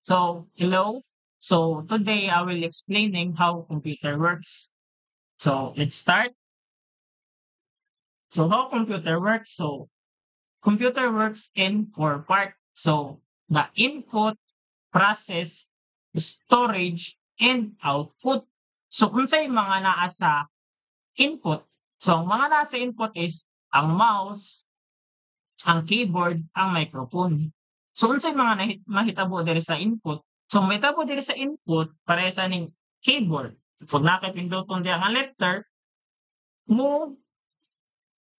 So, hello. So, today I will explaining how computer works. So, let's start. So, how computer works? So, computer works in four parts. So, the input, process, storage, and output. So, kung sa mga naa sa input, so ang mga nasa input is ang mouse, ang keyboard, ang microphone. So, unsay mga mahitabo diri sa input? So, mahitabo diri sa input pareha sa ning keyboard. Pag nakapinduton diha nga letter, mo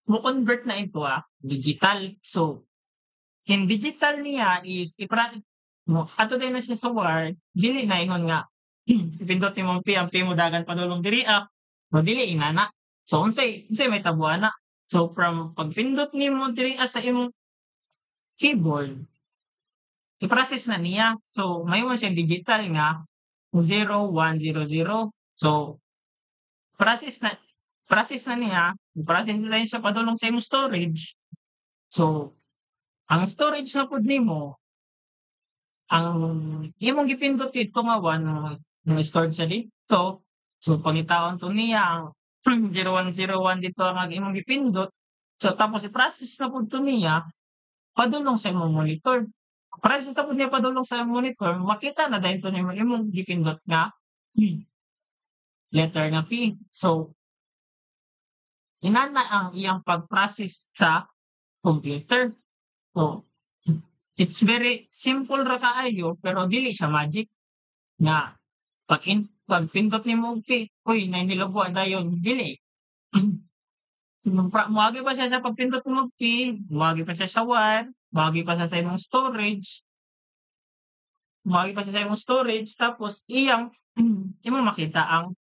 mo-convert na into digital. So, in digital niya is mo ato din na siya sa Word, dili na ingon nga ipindot imong P, ang P mo dagan padulong diri no dili inana. So, unsay mahitabo ana? So, from pagpindot nimo diri sa imong keyboard, i-process na niya. So, mayroon siyang digital nga 0100. So, process na process na niya, process na siya padulong sa imong storage. So, ang storage na pud nimo, ang imong gipindot dito nga mo stored sa dito. So, pangitaon to niya ang 0101 dito ang imong gipindot. So, tapos i-process na pud to niya padulong sa imong monitor. Process na pud niya padulong sa imong monitor, makita na dahil to nimo imong gipindot nga letter nga P. So, inana ang iyang pag-process sa computer. So, it's very simple ra kaayo pero dili siya magic nga pagpindot nimo og P, uy nainilabuan dayon, dili. Moagi pa siya sa pagpindot mo og P, moagi pa siya sa wire, moagi pa siya sa imong storage, moagi pa siya sa imong storage tapos imong makita ang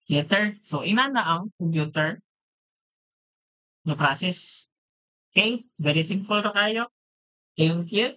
letter. So, inana ang computer nga process. Okay? Very simple ra kayo. Thank you.